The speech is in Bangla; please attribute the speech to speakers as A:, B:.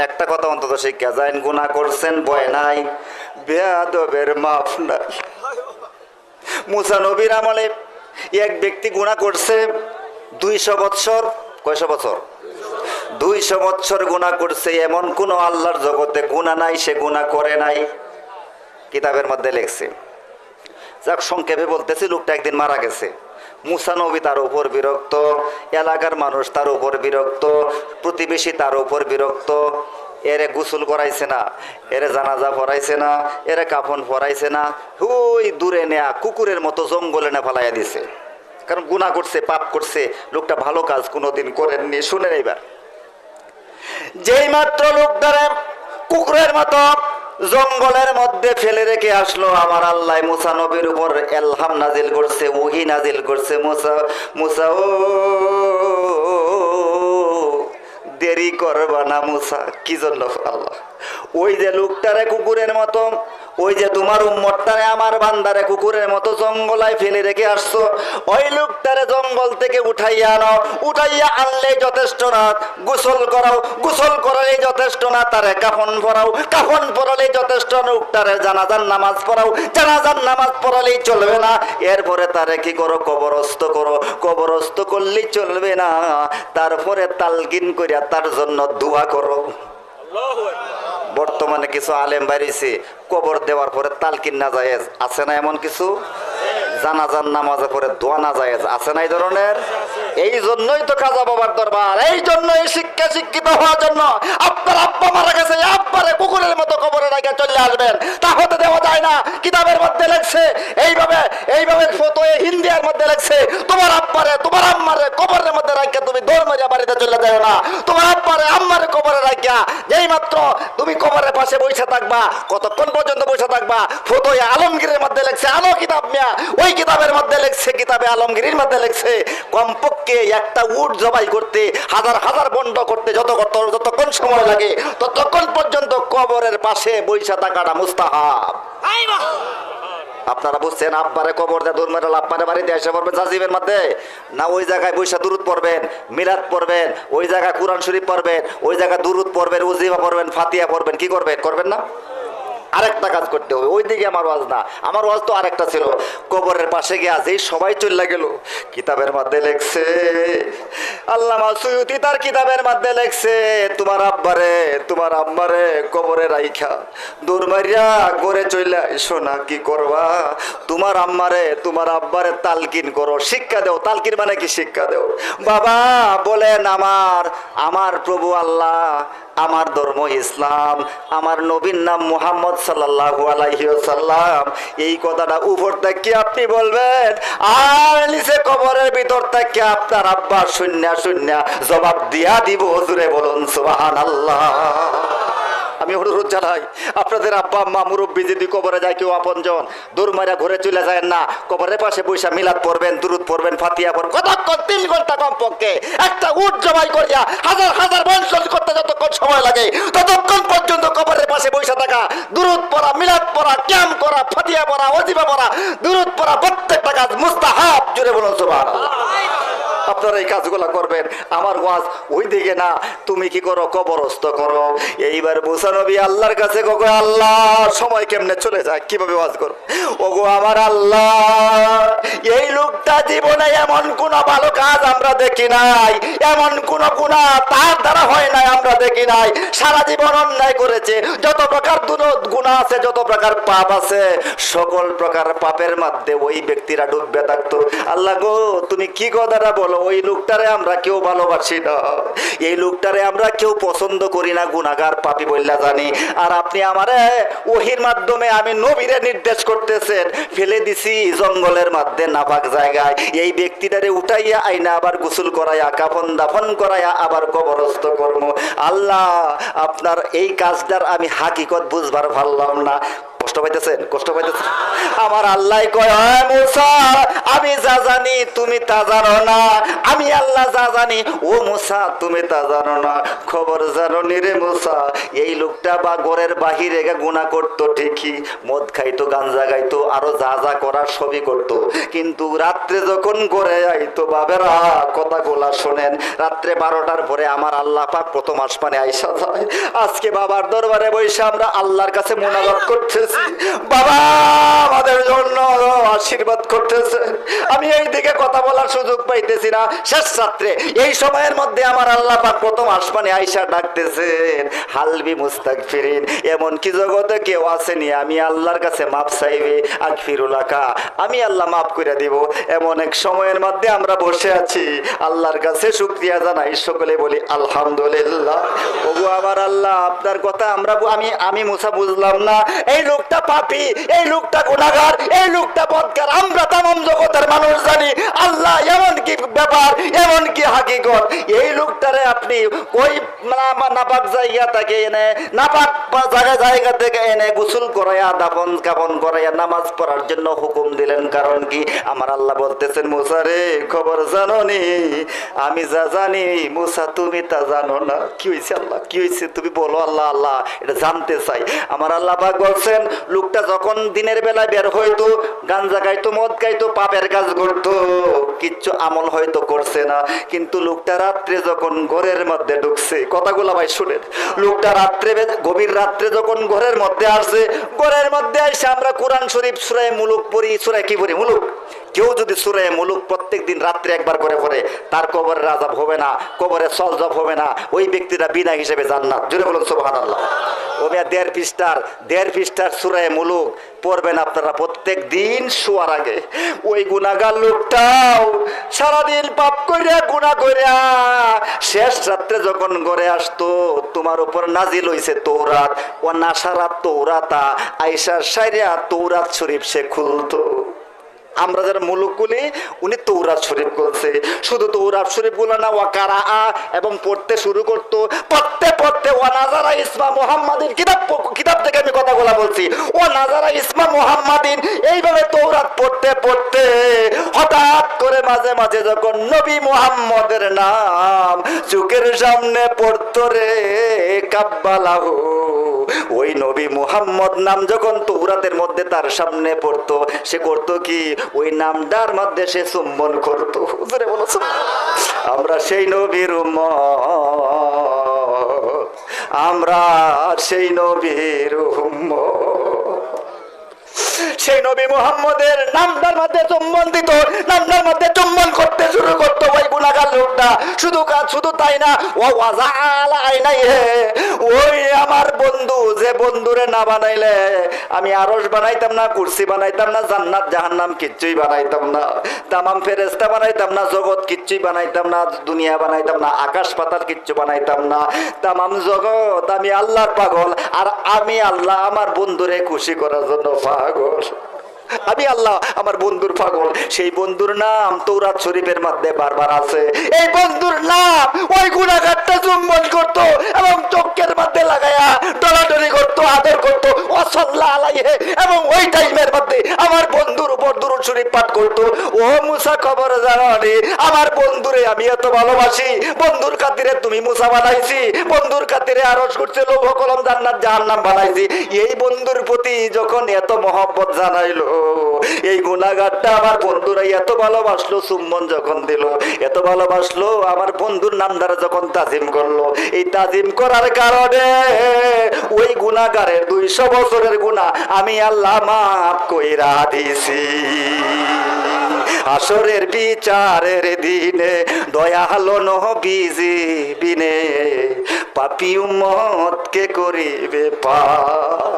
A: একটা কথা অন্তত শিক্ষা যায়, গুনাহ করছেন ভয় নাই, বেয়াদবের মাফ নাই। মুসা নবীর আমলে এক ব্যক্তি গুনাহ করছে 200 বছর। কয়শো বছর? 200 বছর গুনাহ করছে। এমন কোন আল্লাহর জগতে গুনাহ নাই সে গুনাহ করে নাই, কিতাবের মধ্যে লেখছে। যাক, সংক্ষেপে বলতেছি, লোকটা একদিন মারা গেছে। মুসা নবী তার উপর বিরক্ত, এলাকার মানুষ তার উপর বিরক্ত, প্রতিবেশী তার উপর বিরক্ত। এরে গোসল করাইছে না, এরে জানাজা পড়াইছে না, এরে কাফন পরাইছে না, ওই দূরে নেয়া কুকুরের মতো জঙ্গলে না ফালাইয়া দিছে। কারণ গুনাহ করছে, পাপ করছে। লোকটা ভালো কাজ কোনোদিন করেননি। শুনেন এইবার, যেই মাত্র লোকটারে কুকুরের মতো জঙ্গলের মধ্যে ফেলে রেখে আসলো, আমার আল্লাহ মুসা নবীর উপর এলহাম নাজিল করছে, ওহী নাজিল করছে। মুসা মুসা ও দেরি করবা না মুসা। কি জন্য? আল্লাহ ওই যে লোকটারে কুকুরের মতো, ওই যে তোমার উম্মতটারে আমার বান্দারে কুকুরের মতো জঙ্গলায় ফেলে রেখে আসছো, ওই লোকটারে জঙ্গল থেকে উঠাইয়া আনো। উঠাইয়া আনলে যথেষ্ট না, গোসল করাও। গোসল করালেই যথেষ্ট না, তারে কাফন পরাও। কাফন পরালেই যথেষ্ট না, লোকটারে জানাজার নামাজ পড়াও। জানাজার নামাজ পড়ালেই চলবে না, এরপরে তারে কি করো? কবরস্থ করো। কবরস্থ করলেই চলবে না, তারপরে তালকিন করিয়া তার জন্য দোয়া করো। বর্তমানে কিছু আলেম বাইরেছে, কবর দেওয়ার পরে তালকিন না জায়েজ আছে না? এমন কিছু জানাজার নামাজে পরে দোয়া না জায়েজ আছে না? এই ধরনের। এই জন্যই তো কাজা বাবার দরবার, এই জন্যই শিক্ষিত হওয়ার জন্য। আপনার আব্বা মারা গেছে, আব্বারে কুকুরের মতো কবরে রাখা চলে আসবেন, তা হতে দেওয়া যায় না। কিতাবের মধ্যে লেখছে এইভাবে, এইভাবে ফতোয়ে হিন্দিয়ার মধ্যে লেখছে, তোমার আব্বারে তোমার আম্মারে কবরের মধ্যে রাখা তুমি দৌড় মারিয়া বাড়িতে চলে যাও না। তোমার আব্বারে আম্মারে কবরে রাখা যেই মাত্র তুমি কবরের পাশে বসে থাকবা, কতক্ষণ পর্যন্ত বসে থাকবা? ফতোয়ে আলমগীরের মধ্যে লেখছে, আলো কিতাব মিয়া, ওই কিতাবের মধ্যে লেখছে, কিতাবে আলমগীরের মধ্যে লেখছে, কমপক্ষে একটা উট জবাই করতে, হাজার হাজার বন্ড করতে যতক্ষণ সময় লাগে, ততক্ষণ পর্যন্ত কবরের পাশে বইসা থাকাটা মুস্তাহাব। আপনারা বুঝছেন? আব্বারে কবর দেয় দৌড় মেরে আব্বারে বাড়িতে এসে পড়বেন সাজিবের মধ্যে না, ওই জায়গায় বৈশা দুরুদ পড়বেন, মিলাদ পড়বেন, ওই জায়গায় কুরআন শরীফ পড়বেন, ওই জায়গায় দুরুদ পড়বেন, উজিফা পড়বেন, ফাতিহা পড়বেন। কি করবেন? করবেন না? আরেকটা কাজ করতে হবে। ওই দিকে আমার ওয়াজ না, আমার ওয়াজ তো আরেকটা ছিল। কবরের পাশে গিয়ে যেই সবাই চলে গেল, কিতাবের মধ্যে লেখছে, আল্লামা সুয়ুতি তার কিতাবের মধ্যে লেখছে, তোমার আব্বারে তোমার আম্মারে কবরে রাইখা দৌড় মারিয়া করে চলে আইসো না। কি করবা? তোমার আম্মারে তোমার আব্বারে তালকিন করো, শিক্ষা দেও। তালকিন মানে কি? শিক্ষা দেও। বাবা বলেন, আমার প্রভু আল্লাহ, আমার ধর্ম ইসলাম, আমার নবীর নাম মুহাম্মদ সাল্লাল্লাহু আলাইহি ওয়াসাল্লাম। এই কথাটা উপর থেকে আপনি বলবেন, আর নিচে কবরের ভিতর থেকে আপনার আব্বা শূন্য শূন্য জবাব দিয়া দিব। হুজুরে বলুন সুবহানাল্লাহ। আমি অনুরোধ জানাই, আপনাদের আব্বা আম্মা মুরব্বী যদি কবরে যায়, কেউ আপনজন, দৌড় মারা ঘরে চলে যায় না, কবরের পাশে বৈশা মিলাদ পড়বেন, দুরুদ পড়বেন, ফাতিহা পড়বেন। কতক্ষণ? 3 ঘন্টা কমপক্ষে। একটা উট জবাই করিয়া হাজার হাজার বঞ্চন করতে যতক্ষণ সময় লাগে, ততক্ষণ পর্যন্ত কবরের পাশে বৈশা থাকা, দুরুদ পড়া, মিলাদ পড়া, ক্যাম্প করা, ফাতিহা পড়া, ওয়াজিফা পড়া, দুরুদ পড়া, প্রত্যেকটা কাজ মুস্তাহাব। জুড়ে বলুন সুবহানাল্লাহ। আপনারা এই কাজগুলো করবেন। আমার ওয়াজ ওই দিকে না, তুমি কি করো? কবরস্থ করো। এইবার মুসা নবী আল্লাহর কাছে গো, আল্লাহ সময় কেমনে চলে যায়, কিভাবে ওয়াজ করো? ওগো আমার আল্লাহ, এই লোকটা জীবনে এমন কোন ভালো কাজ আমরা দেখি নাই, এমন কোন গুনাহ তার দ্বারা হয় নাই আমরা দেখি নাই। সারা জীবন অন্যায় করেছে, যত প্রকার গুনাহ আছে, যত প্রকার পাপ আছে, সকল প্রকার পাপের মধ্যে ওই ব্যক্তিরা ডুবে থাকতো। আল্লাহ গো, তুমি কি কথাটা বলো? ওই লোকটারে আমরা কেউ ভালোবাসি না, এই লোকটারে আমরা কেউ পছন্দ করি না, গুনাহগার পাপী বললা জানি। আর আপনি আমারে ওহির মাধ্যমে আমি নবীরে নির্দেশ করতেছেন, ফেলে দিছি জঙ্গলের মধ্যে নাপাক জায়গায়, এই ব্যক্তিটারে উঠাইয়া আইনা আবার গোসল করাইয়া, কাফন দাফন করাইয়া আবার কবরস্থ করবো। আল্লাহ, আপনার এই কাজটার আমি হাকিকত বুঝবার পারলাম না। কষ্ট পাইতেছেন? কষ্ট পাইতেছেন? আমার আল্লাহ কয়, হয় মুসা, আমি যা জানি তুমি তা জানো না, আমি আল্লাহ যা জানি ও মুসা তুমি তা জানো না। খবর জানো নি রে মুসা, এই লোকটা বা ঘরের বাহিরে গুনাহ করতো ঠিকই, মদ খাইতো, গাঞ্জা গাইতো, আরো যা যা করার সবই করতো, কিন্তু রাত্রে যখন ঘরে আইতো, বাবেরা কথাগুলা শোনেন, রাত্রে 12টার পরে আমার আল্লাহ পাক প্রথম আসমানে আইসা যায়। আজকে বাবার দরবারে বসে আমরা আল্লাহর কাছে মোনাজাত করতেছি, বাবা আমাদের জন্য আশীর্বাদ করতেছে। আমি এই দিকে কথা বলার সুযোগ পাইতেছি না। শেষ রাত্রে এই সময়ের মধ্যে আমার আল্লাহ পাক প্রথম আসমানে আইসা ডাকতেছেন, হালবি মুস্তাগফিরিন, এমন কি জগতে কেউ আসেনি আমি আল্লাহর কাছে মাপ চাইবে, আগফিরুলাকা, আমি আল্লাহ মাফ করে দিব। এমন এক সময়ের মধ্যে আমরা বসে আছি, আল্লাহর কাছে শুকরিয়া জানাই, সকলে বলি আলহামদুলিল্লাহ। ওগো আমার আল্লাহ, আপনার কথা আমি মুসা বুঝলাম না, এই লোকটা পাপী, এই লোকটা গুনাহগার, এই লোকটা বদকার, আমরা তামাম জগতের মানুষ জানি। আল্লাহ এমন কি ব্যাপার, এমন কি হাকিকত, এই লোকটারে আপনি ওই নাপাক জায়গা থেকে এনে, নাপাক জায়গা থেকে এনে গোসল করাইয়া, দাফন কাফন করাইয়া নামাজ পড়ার জন্য হুকুম দিলেন, কারণ কি? আমার আল্লাহ বলতেছেন, মুসা রে খবর জানো নি, আমি যা জানি মুসা তুমি তা জানো না। কি হয়েছে আল্লাহ, কি হয়েছে তুমি বলো আল্লাহ, আল্লাহ এটা জানতে চাই। আমার আল্লাহ পাক বলছেন, লোকটা যখন দিনের বেলায় বের হইতো, গাঞ্জা গাইতো, মদ গাইতো, পাপের কাজ করতো, কিচ্ছু আমল হয়তো করছে না, কিন্তু লোকটা রাত্রে যখন ঘরের মধ্যে ঢুকছে, কথাগুলা ভাই শুনেন, লোকটা রাত্রে গভীর রাত্রে যখন ঘরের মধ্যে আসছে, ঘরের মধ্যে এসে আমরা কোরআন শরীফ সূরা মুলুক পড়ি, সূরা কি পড়ি? মুলুক। কেউ যদি সূরা মুলুক প্রত্যেক দিন রাত্রে একবার করে পড়ে, তার কবরের আযাব হবে না, কবরে সলজব হবে না, ওই ব্যক্তিরা বিনা হিসেবে জান্নাত। জোরে বলুন সুবহানাল্লাহ। ও মিয়া 1.5 পৃষ্ঠার সূরা মুলুক পড়বেন আপনারা প্রত্যেক দিন শোয়ার আগে। ওই গুনাহগার লোকটাও সারাদিন পাপ কইরা গুনাহ কইরা শেষ রাত্রে যখন ঘরে আসতো, তোমার উপর নাজিল হইছে তৌরাত, ও নাসারাত তৌরাতা, আয়েশা সাইরা তৌরাত শরীফ সে খুলতো। আমরা যারা মুলুক বলি, উনি তৌরাত শরীফ বলছে। শুধু তৌরাত শরীফ গুলো না, ওয়াকারা এবং পড়তে শুরু করতো, পড়তে পড়তে ও নাজারা ইসমা মুহাম্মাদিন, কিতাব থেকে আমি কথাগুলা বলছি, ও নাজারা ইসমা মুহাম্মাদিন, এইভাবে তৌরাত পড়তে পড়তে হঠাৎ করে মাঝে মাঝে যখন নবী মুহাম্মদের নাম চোখের সামনে পড়তো রে কাব্বালাহু, ওই নবী মুহাম্মদ নাম যখন তৌরাতের মধ্যে তার সামনে পড়তো, সে করতো কি? ওই নামটার মধ্যে সে চুম্বন করতো। আমরা সেই নবীর উম্মত, আমরা সেই নবীর উম্মত, সেই নবী মুহাম্মদের নামটার মধ্যে চুম্বন দিত, নামটার মধ্যে চুম্বন করতে শুরু করতো ওই গুনাহগার লোকটা। শুধু তাই না, ও ওয়াজাল আইনাইহে, ওই আমার বন্ধু, যে বন্ধুরে না বানাইলে আমি আরশ বানাইতাম না, কুরসি বানাইতাম না, জান্নাত জাহান্নাম কিচ্ছুই বানাইতাম না, তামাম ফেরেশতা বানাইতাম না, জগৎ কিচ্ছুই বানাইতাম না, দুনিয়া বানাইতাম না, আকাশ পাতাল কিচ্ছু বানাইতাম না, তামাম জগৎ আমি আল্লাহর পাগল, আর আমি আল্লাহ আমার বন্ধুরে খুশি করার জন্য পাগল। আমি আল্লাহ আমার বন্ধুর পাগল। সেই বন্ধুর নাম তৌরাত শরীফের মধ্যে বারবার আছে। এই বন্ধুর নাম ওই গুনাহগারটা চুম্বন করত এবং চোখের মধ্যে লাগায়া ডলাডলি করত, আদর করত, ওয়াসাল্লাহ আলাইহি, এবং ওই টাইমের মধ্যে আমার বন্ধুর উপর দুরূদ শরীফ পাঠ করত। ও মুসা খবর জানি, আমার বন্ধুরে আমি এত ভালোবাসি, বন্ধুর খাতিরে তুমি মুসা বানাইছি, বন্ধুর খাতিরে আরশ করছে, লৌহ কলম, জান্নাত জাহান্নাম বানাইছি। এই বন্ধুর প্রতি যখন এত মহব্বত জানাইলো, এই গুনাহগারটা আমার বন্ধুরা এত ভালোবাসলো, চুম্বন যখন দিল, এত ভালোবাসলো, আমার বন্ধুর নাম দ্বারা যখন তাজিম করলো, এই তাজিম করার কারণে ওই গুনাহগারের 200 বছরের গুনাহ আমি আল্লাহ মাফ কইরা দিছি। হাসরের বিচারের দিনে দয়ালো নবীজি বিনে পাপী উম্মত কে করিবে পার।